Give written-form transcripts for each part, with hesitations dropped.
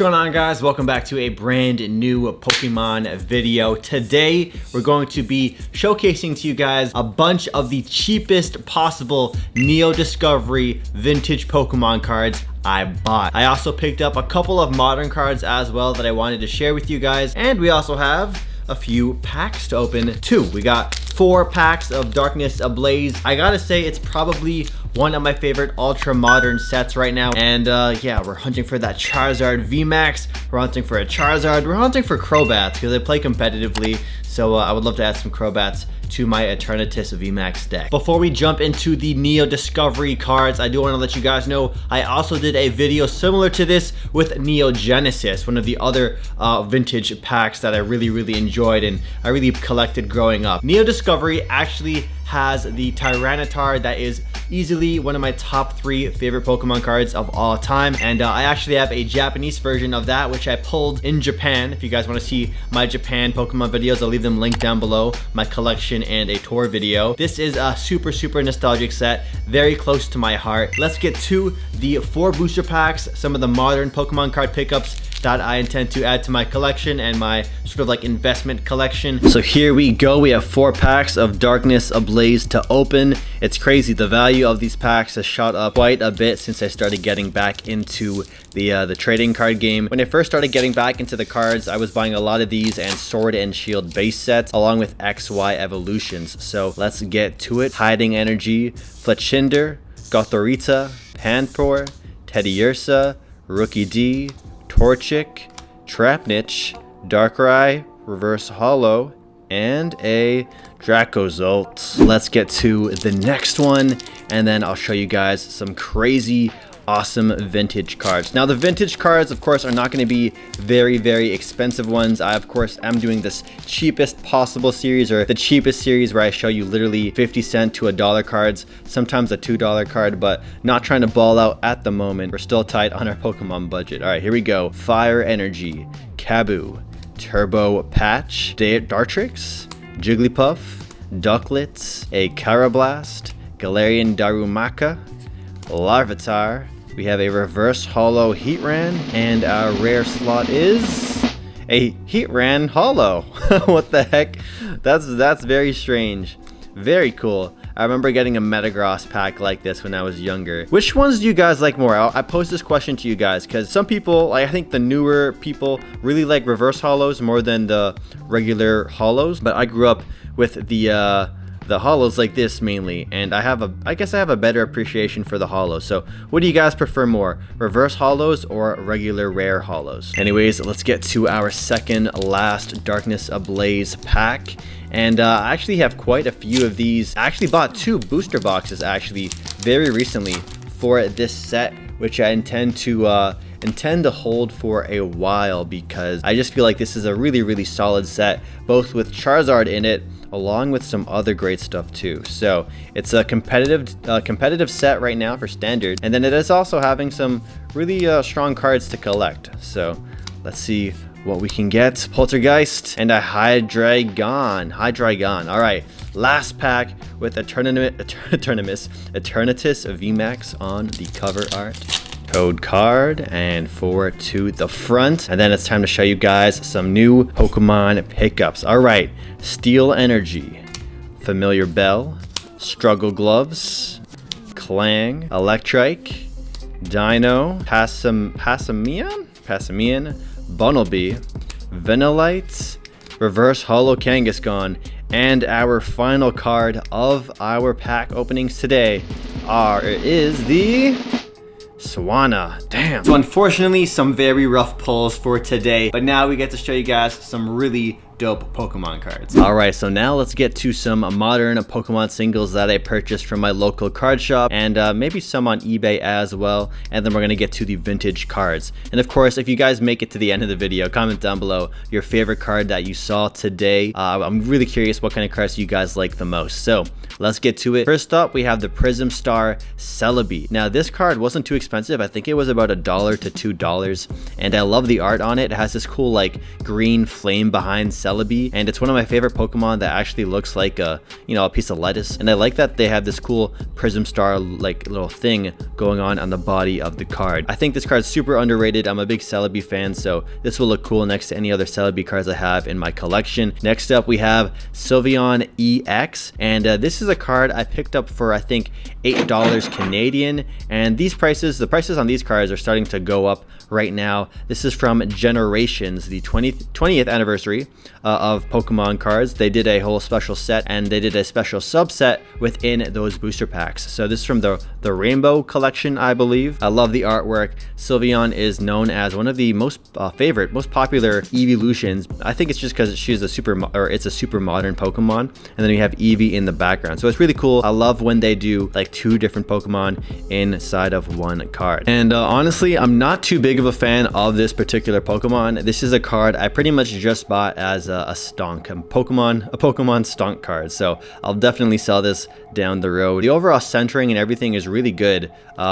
going on, guys? Welcome back to a brand new Pokemon video. Today we're going to be showcasing to you guys a bunch of the cheapest possible Neo Discovery vintage Pokemon cards I bought. I also picked up a couple of modern cards as well that I wanted to share with you guys, and we also have a few packs to open too. We got 4 packs of Darkness Ablaze. I gotta say, it's probably one of my favorite ultra modern sets right now. And yeah, we're hunting for that Charizard VMAX. We're hunting for a Charizard. We're hunting for Crobats because I play competitively. So I would love to add some Crobats to my Eternatus VMAX deck. Before we jump into the Neo Discovery cards, I do want to let you guys know I also did a video similar to this with Neo Genesis, one of the other vintage packs that I really enjoyed and I really collected growing up. Neo Discovery actually has the Tyranitar that is easily one of my top 3 favorite Pokemon cards of all time. And I actually have a Japanese version of that, which I pulled in Japan. If you guys want to see my Japan Pokemon videos, I'll leave them linked down below, my collection and a tour video. This is a super nostalgic set, very close to my heart. Let's get to the 4 booster packs, some of the modern Pokemon card pickups that I intend to add to my collection and my sort of like investment collection. So here we go. We have 4 packs of Darkness Ablaze to open. It's crazy. The value of these packs has shot up quite a bit since I started getting back into the trading card game. When I first started getting back into the cards, I was buying a lot of these and Sword and Shield base sets along with XY evolutions. So let's get to it. Hiding Energy, Fletchinder, Gothorita, Panpour, Teddiursa, Rookie D, Torchic, Trapnich, Darkrai, Reverse Holo, and a Dracozolt. Let's get to the next one, and then I'll show you guys some crazy awesome vintage cards. Now the vintage cards, of course, are not going to be very expensive ones. I of course am doing this cheapest possible series, or the cheapest series where I show you literally 50 cent to $1 cards, sometimes a $2 card, but not trying to ball out at the moment. We're still tight on our Pokemon budget. All right, here we go. Fire Energy, Kabu, Turbo Patch, Dartrix, Jigglypuff, Ducklett, a Carablast, Galarian Darumaka, Larvitar. We have a Reverse Holo Heatran, and our rare slot is a Heatran Holo. What the heck? That's very strange. Very cool. I remember getting a Metagross pack like this when I was younger. Which ones do you guys like more? I posed this question to you guys because some people, like, I think the newer people really like Reverse Holos more than the regular Holos, but I grew up with the Holos like this mainly, and I guess I have a better appreciation for the Holos. So what do you guys prefer more, Reverse Holos or regular rare Holos? Anyways, let's get to our second last Darkness Ablaze pack. And I actually have quite a few of these. I actually bought 2 booster boxes actually very recently for this set, which I intend to hold for a while because I just feel like this is a really solid set, both with Charizard in it along with some other great stuff too. So it's a competitive set right now for standard, and then it is also having some really strong cards to collect. So let's see what we can get. Poltergeist and a Hydreigon. All right, last pack with Eternatus VMAX on the cover art. Code card and 4 to the front, and then it's time to show you guys some new Pokemon pickups. All right, Steel Energy, Familiar Bell, Struggle Gloves, Clang, Electrike, Dino, Passimian, Bunnelby, Vanillite, Reverse Holo Kangaskhan, and our final card of our pack openings today is the Swanna. Damn. So unfortunately, some very rough pulls for today, but now we get to show you guys some really dope Pokemon cards. All right, so now let's get to some modern Pokemon singles that I purchased from my local card shop, and maybe some on eBay as well, and then we're gonna get to the vintage cards. And of course, if you guys make it to the end of the video, comment down below your favorite card that you saw today. I'm really curious what kind of cards you guys like the most. So let's get to it. First up, we have the Prism Star Celebi. Now this card wasn't too expensive. I think it was about $1 to $2, and I love the art on it. It has this cool like green flame behind Celebi Celebi, and it's one of my favorite Pokemon that actually looks like a, you know, a piece of lettuce. And I like that they have this cool Prism Star like little thing going on the body of the card. I think this card is super underrated. I'm a big Celebi fan, so this will look cool next to any other Celebi cards I have in my collection. Next up, we have Sylveon EX, and this is a card I picked up for I think $8 Canadian, and the prices on these cards are starting to go up right now. This is from Generations, the 20th anniversary of Pokemon cards. They did a whole special set, and they did a special subset within those booster packs. So this is from the Rainbow collection, I believe. I love the artwork. Sylveon is known as one of the most popular evolutions. I think it's just because it's a super modern Pokemon, and then we have Eevee in the background. So it's really cool. I love when they do like 2 different Pokemon inside of one card. And honestly, I'm not too big of a fan of this particular Pokemon. This is a card I pretty much just bought as a stonk, a Pokemon stonk card. So I'll definitely sell this down the road. The overall centering and everything is really good,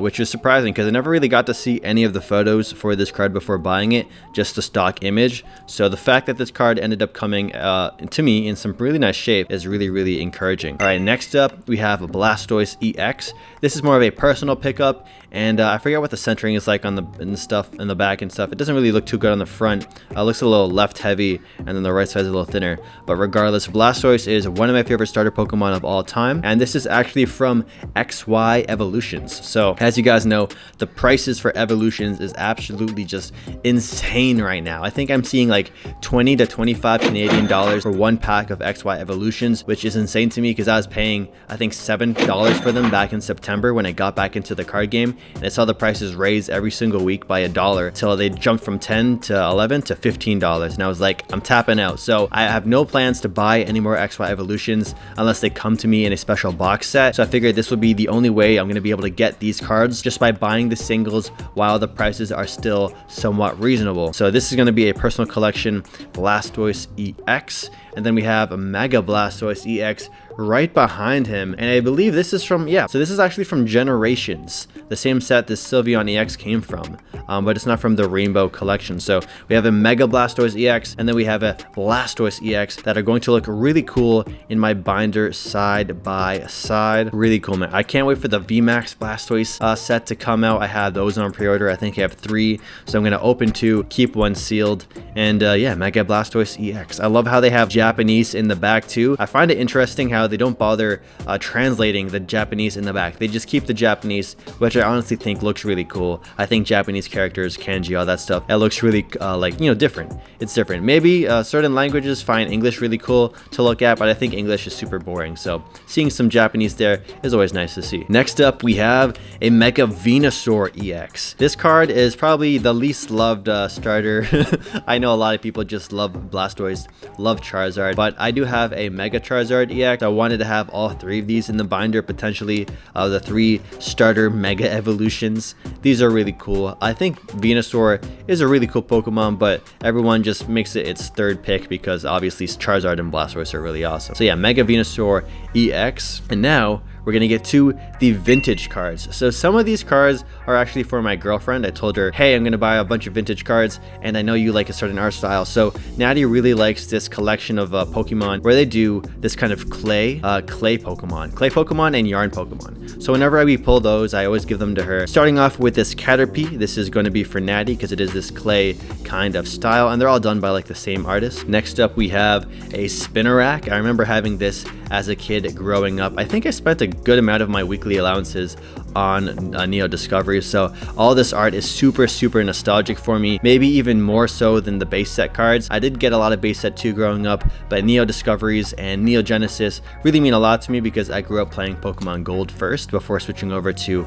which is surprising because I never really got to see any of the photos for this card before buying it, just the stock image. So the fact that this card ended up coming to me in some really nice shape is really encouraging. All right, next up we have a Blastoise EX. This is more of a personal pickup, and I forget what the centering is like on the back and stuff. It doesn't really look too good on the front. It looks a little left heavy, and then the right side is a little thinner. But regardless, Blastoise is one of my favorite starter Pokemon of all time, and this is actually from XY Evolutions. So as you guys know, the prices for Evolutions is absolutely just insane right now. I think I'm seeing like 20 to 25 Canadian dollars for one pack of XY Evolutions, which is insane to me because I was paying I think $7 for them back in September when I got back into the card game, and I saw the prices raise every single week by $1 till they jumped from 10 to 11 to $15, and I was like, I'm tapping out. So I have no plans to buy any more XY Evolutions unless they come to me in a special box set. So I figured this would be the only way I'm going to be able to get these cards, just by buying the singles while the prices are still somewhat reasonable. So this is going to be a personal collection Blastoise EX, and then we have a Mega Blastoise EX right behind him, and I believe this is from, so this is actually from Generations, the same set this Sylveon EX came from, but it's not from the Rainbow collection. So we have a Mega Blastoise EX, and then we have a Blastoise EX that are going to look really cool in my binder side by side. Really cool, man. I can't wait for the VMAX Blastoise set to come out. I have those on pre-order. I think I have 3, so I'm going to open 2, keep 1 sealed, and yeah, Mega Blastoise EX. I love how they have Japanese in the back too. I find it interesting how they don't bother translating the Japanese in the back. They just keep the Japanese, which I honestly think looks really cool. I think Japanese characters, kanji, all that stuff, it looks really like, you know, different. It's different. Maybe certain languages find English really cool to look at, but I think English is super boring. So seeing some Japanese there is always nice to see. Next up, we have a Mega Venusaur EX. This card is probably the least loved starter. I know a lot of people just love Blastoise, love Charizard, but I do have a Mega Charizard EX. I wanted to have all 3 of these in the binder, potentially the 3 starter Mega Evolutions. These are really cool. I think Venusaur is a really cool Pokemon, but everyone just makes it its 3rd pick because obviously Charizard and Blastoise are really awesome. So yeah, Mega Venusaur EX. And now we're gonna get to the vintage cards. So some of these cards are actually for my girlfriend. I told her, hey, I'm gonna buy a bunch of vintage cards, and I know you like a certain art style. So Natty really likes this collection of Pokemon where they do this kind of clay Pokemon and yarn Pokemon. So whenever we pull those, I always give them to her. Starting off with this Caterpie. This is going to be for Natty because it is this clay kind of style, and they're all done by like the same artist. Next up, we have a Spinarak. I remember having this as a kid growing up. I think I spent a good amount of my weekly allowances on Neo Discovery, so all this art is super nostalgic for me, maybe even more so than the base set cards. I did get a lot of base set 2 growing up, but Neo Discoveries and Neo Genesis really mean a lot to me because I grew up playing Pokemon Gold first before switching over to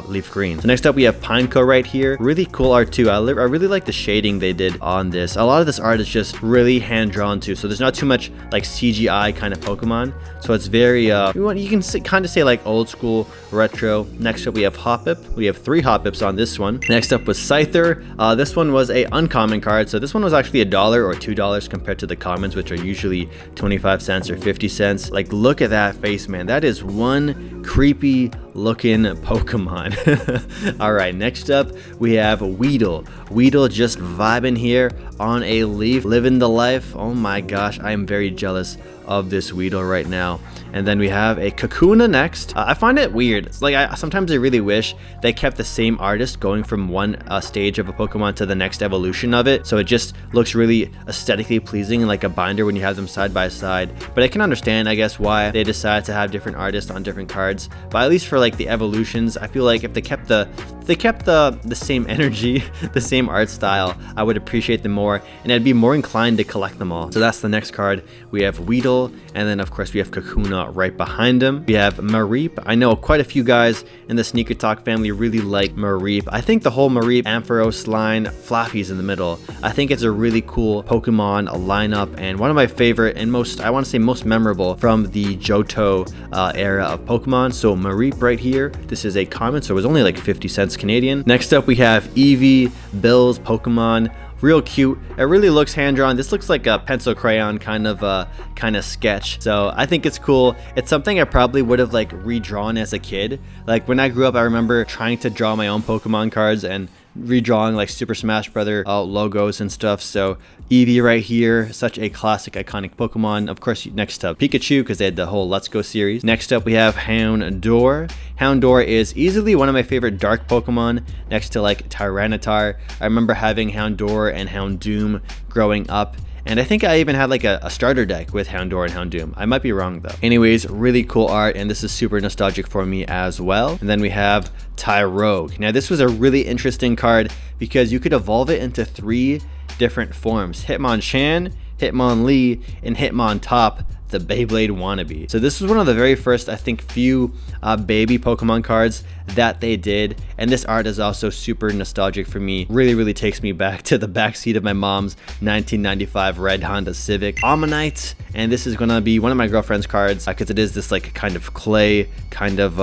Leaf Green. So next up, we have Pineco right here. Really cool art too. I really like the shading they did on this. A lot of this art is just really hand drawn too, so there's not too much like CGI kind of Pokemon, so it's very you can kind of say like old school retro. Next up we have Hoppip. We have 3 Hoppips on this one. Next up was Scyther. This one was a uncommon card, so this one was actually $1 or $2 compared to the commons, which are usually 25 cents or 50 cents. Like, look at that face, man. That is one creepy looking Pokemon. All right, next up we have Weedle. Weedle just vibing here on a leaf, living the life. Oh my gosh, I am very jealous of this Weedle right now. And then we have a Kakuna next. I find it weird. It's like sometimes I really wish they kept the same artist going from one stage of a Pokemon to the next evolution of it, so it just looks really aesthetically pleasing like a binder when you have them side by side. But I can understand, I guess, why they decided to have different artists on different cards. But at least for like the evolutions, I feel like if they kept the same energy, the same art style, I would appreciate them more, and I'd be more inclined to collect them all. So that's the next card. We have Weedle, and then of course we have Kakuna right behind him. We have Mareep. I know quite a few guys in the Sneaker Talk family really like Mareep. I think the whole Mareep Ampharos line, Flaffy's in the middle, I think it's a really cool Pokemon lineup, and one of my favorite and most, I want to say most memorable from the Johto era of Pokemon. So Mareep right here, this is a common, so it was only like 50 cents Canadian. Next up we have Eevee, Bill's Pokemon. Real cute. It really looks hand-drawn. This looks like a pencil crayon kind of sketch. So I think it's cool. It's something I probably would have like redrawn as a kid. Like when I grew up, I remember trying to draw my own Pokemon cards and redrawing like Super Smash Brother logos and stuff. So Eevee right here, such a classic iconic Pokemon. Of course, next up Pikachu, because they had the whole Let's Go series. Next up we have Houndour. Houndour is easily one of my favorite dark Pokemon, next to like Tyranitar. I remember having Houndour and Houndoom growing up, and I think I even had like a starter deck with Houndour and Houndoom. I might be wrong though. Anyways, really cool art, and this is super nostalgic for me as well. And then we have Tyrogue. Now this was a really interesting card because you could evolve it into 3 different forms: Hitmonchan, Hitmonlee, and Hitmontop, the Beyblade wannabe. So this was one of the very first, I think, few baby Pokemon cards that they did, and this art is also super nostalgic for me. Really takes me back to the backseat of my mom's 1995 red Honda Civic. Ammonite, and this is gonna be one of my girlfriend's cards because it is this like kind of clay kind of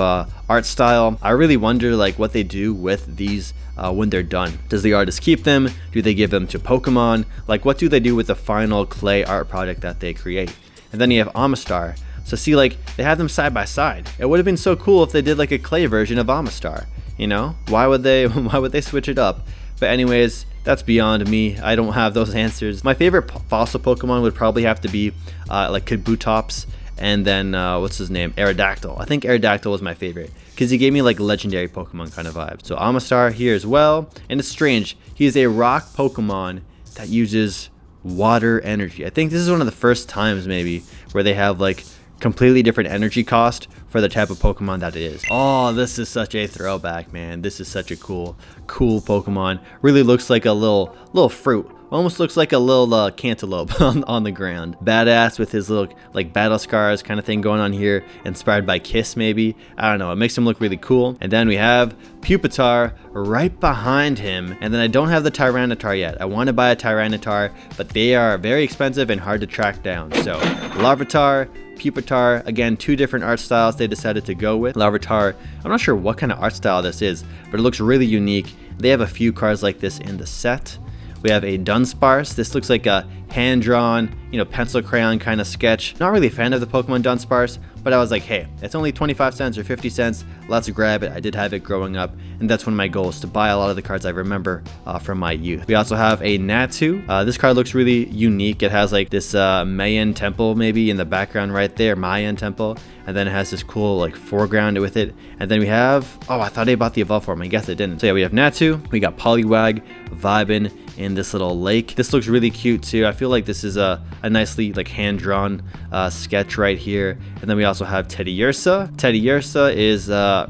art style. I really wonder like what they do with these when they're done. Does the artist keep them? Do they give them to Pokemon? Like, what do they do with the final clay art project that they create? And then you have Amistar. So see, like, they have them side by side. It would have been so cool if they did like a clay version of Amistar, you know? Why would they switch it up? But anyways, that's beyond me. I don't have those answers. My favorite fossil Pokemon would probably have to be like Kabutops, and then what's his name, Aerodactyl. I think Aerodactyl was my favorite because he gave me like legendary Pokemon kind of vibe. So Amistar here as well, and it's strange, he is a rock Pokemon that uses water energy. I think this is one of the first times maybe where they have like completely different energy cost for the type of Pokemon that it is. Oh, this is such a throwback, man. This is such a cool Pokemon. Really looks like a little fruit. Almost looks like a little cantaloupe on the ground. Badass with his little like battle scars kind of thing going on here, inspired by Kiss maybe. I don't know, it makes him look really cool. And then we have Pupitar right behind him. And then I don't have the Tyranitar yet. I want to buy a Tyranitar, but they are very expensive and hard to track down. So Larvitar, Pupitar, again, 2 different art styles they decided to go with. Larvitar, I'm not sure what kind of art style this is, but it looks really unique. They have a few cards like this in the set. We have a Dunsparce. This looks like a hand-drawn, you know, pencil crayon kind of sketch. Not really a fan of the Pokemon Dunsparce, but I was like, hey, it's only 25 cents or 50 cents. Let's grab it. I did have it growing up, and that's one of my goals, to buy a lot of the cards I remember from my youth. We also have a Natu. This card looks really unique. It has like this Mayan temple maybe in the background right there, Mayan temple, and then it has this cool like foreground with it. And then we have, oh, I thought I bought the evolve form. I guess I didn't. So yeah, we have Natu. We got Poliwag vibing in this little lake. This looks really cute too. I feel like this is a nicely like hand-drawn sketch right here. And then we also have Teddiursa. Teddiursa is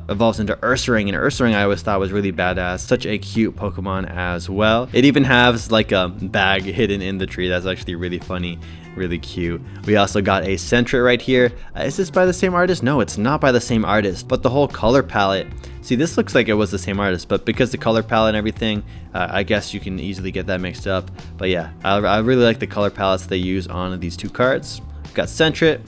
evolves into Ursaring, and Ursaring I always thought was really badass. Such a cute Pokemon as well. It even has like a bag hidden in the tree. That's actually really funny, really cute. We also got a Sentret right here. Is this by the same artist? No, it's not by the same artist, but the whole color palette. See, this looks like it was the same artist, but because the color palette and everything, I guess you can easily get that mixed up. But yeah, I really like the color palettes they use on these 2 cards. We've got Sentret,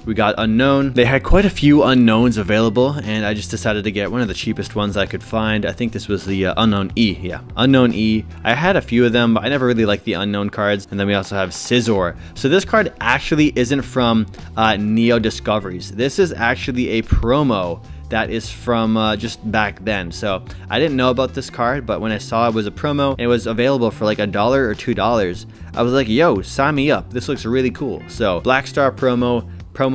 We got Unknown. They had quite a few Unknowns available, and I just decided to get one of the cheapest ones I could find. I think this was the Unknown E. Yeah, Unknown E. I had a few of them, but I never really liked the Unknown cards. And then we also have Scizor. So this card actually isn't from Neo Discoveries. This is actually a promo that is from just back then. So I didn't know about this card, but when I saw it was a promo and it was available for like $1 or $2, I was like, yo, sign me up. This looks really cool. So Black Star promo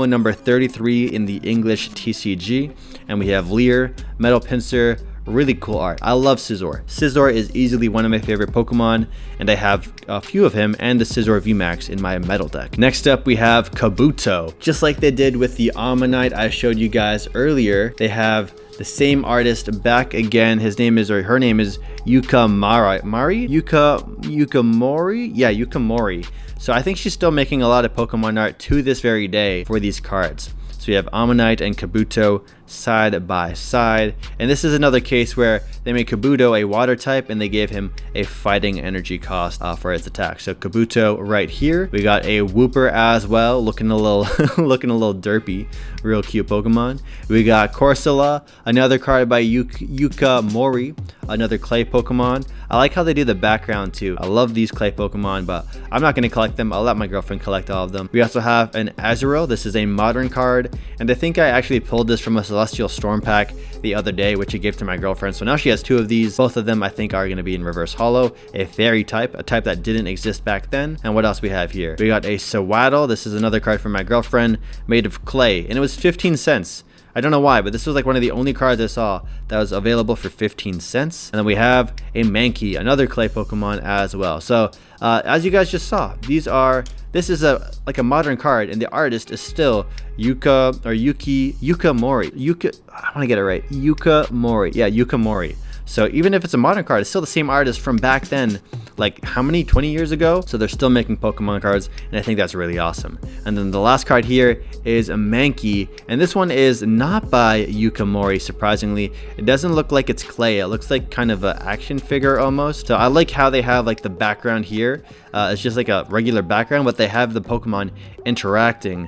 number 33 in the English TCG. And we have Leer, Metal Pinsir, really cool art. I love Scizor. Scizor is easily one of my favorite Pokemon, and I have a few of him and the Scizor VMAX in my metal deck. Next up, we have Kabuto. Just like they did with the Ammonite I showed you guys earlier, they have the same artist back again. His name is, or her name is Yuka Mori? Yuka Mori? Yeah, Yuka Mori. So I think she's still making a lot of Pokemon art to this very day for these cards. So we have Ammonite and Kabuto side by side. And this is another case where they made Kabuto a water type and they gave him a fighting energy cost for his attack. So Kabuto right here. We got a Wooper as well, looking a little looking a little derpy. Real cute Pokemon. We got Corsola, another card by Yuka Mori, another clay Pokemon. I like how they do the background too. I love these clay Pokemon, but I'm not going to collect them. I'll let my girlfriend collect all of them. We also have an Azurill. This is a modern card, and I think I actually pulled this from a Celestial Storm pack the other day, which I gave to my girlfriend. So now she has two of these. Both of them I think are going to be in reverse holo, a fairy type, a type that didn't exist back then. And what else we have here? We got a Sewaddle. This is another card from my girlfriend, made of clay, and it was 15 cents. I don't know why, but this was like one of the only cards I saw that was available for 15 cents. And then we have a Mankey, another clay Pokemon as well. So as you guys just saw, this is like a modern card, and the artist is still Yuka Mori. I want to get it right. Yuka Mori. Yeah, Yuka Mori. So even if it's a modern card, it's still the same artist from back then, like how many, 20 years ago? So they're still making Pokemon cards, and I think that's really awesome. And then the last card here is a Mankey, and this one is not by Yuka Mori, surprisingly. It doesn't look like it's clay. It looks like kind of an action figure almost. So I like how they have like the background here. It's just like a regular background, but they have the Pokemon interacting